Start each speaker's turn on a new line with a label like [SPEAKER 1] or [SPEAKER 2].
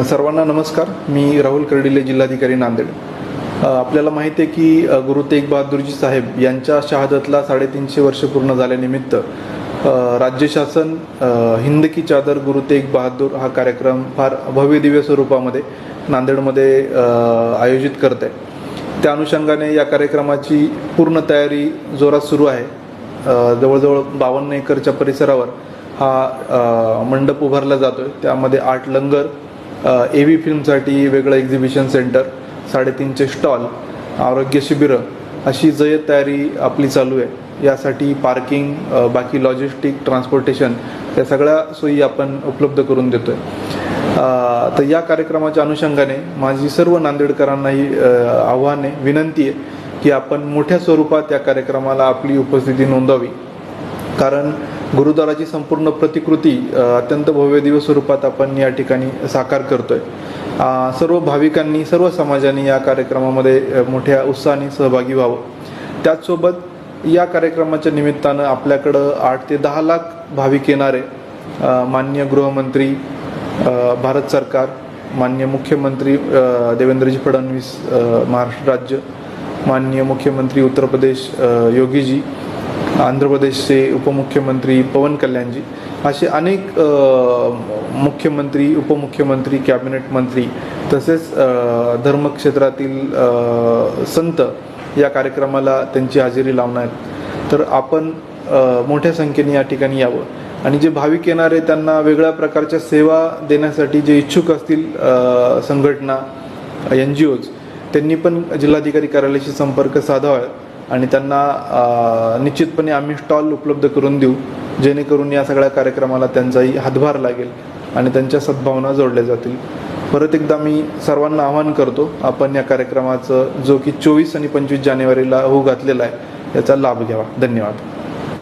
[SPEAKER 1] सर्वांना नमस्कार. मी राहुल कर्डिले, जिल्हाधिकारी नांदेड. आपल्याला माहिती आहे की गुरु तेग बहादुरजी साहेब यांच्या शहादतला 350 वर्ष पूर्ण झाल्यानिमित्त राज्य शासन हिंद की चादर गुरु तेग बहादूर हा कार्यक्रम फार भव्य दिव्य स्वरूपामध्ये नांदेडमध्ये आयोजित करत आहे. त्या अनुषंगाने या कार्यक्रमाची पूर्ण तयारी जोरात सुरू आहे. जवळजवळ 52 एकरच्या परिसरावर हा मंडप उभारला जातोय. त्यामध्ये 8 लंगर, AV फिल्मसाठी वेगळं एक्झिबिशन सेंटर, 350 स्टॉल, आरोग्य शिबिरं अशी जय्यत तयारी आपली चालू आहे. यासाठी पार्किंग, बाकी लॉजिस्टिक, ट्रान्सपोर्टेशन या सगळ्या सोयी आपण उपलब्ध करून देतोय. तर या कार्यक्रमाच्या अनुषंगाने माझी सर्व नांदेडकरांनाही आव्हान आहे, विनंती आहे की आपण मोठ्या स्वरूपात या कार्यक्रमाला आपली उपस्थिती नोंदवावी. कारण गुरुद्वाराची संपूर्ण प्रतिकृती अत्यंत भव्य दिव्य स्वरूपात आपण या ठिकाणी साकार करतोय. सर्व भाविकांनी, सर्व समाजाने या कार्यक्रमामध्ये मोठ्या उत्साहाने सहभागी व्हावं. त्याचसोबत या कार्यक्रमाच्या निमित्तानं आपल्याकडं 8 ते 10 लाख भाविक येणारे. माननीय गृहमंत्री भारत सरकार, माननीय मुख्यमंत्री देवेंद्रजी फडणवीस महाराष्ट्र राज्य, माननीय मुख्यमंत्री उत्तर प्रदेश योगीजी, आंध्र प्रदेशचे उपमुख्यमंत्री पवन कल्याणजी, असे अनेक मुख्यमंत्री, उपमुख्यमंत्री, कॅबिनेट मंत्री तसेच धर्मक्षेत्रातील संत या कार्यक्रमाला त्यांची हजेरी लावणार आहेत. तर आपण मोठ्या संख्येने या ठिकाणी यावं. आणि जे भाविक येणार आहे त्यांना वेगळ्या प्रकारच्या सेवा देण्यासाठी जे इच्छुक असतील संघटना, NGOज, त्यांनी पण जिल्हाधिकारी कार्यालयाशी संपर्क साधावा आणि त्यांना निश्चितपणे आम्ही स्टॉल उपलब्ध करून देऊ, जेणेकरून या सगळ्या कार्यक्रमाला त्यांचाही हातभार लागेल आणि त्यांच्या सद्भावना जोडल्या जातील. परत एकदा मी सर्वांना आवाहन करतो, आपण या कार्यक्रमाचं जो की 24 आणि 25 जानेवारीला होऊ घातलेला आहे याचा लाभ घ्यावा. धन्यवाद.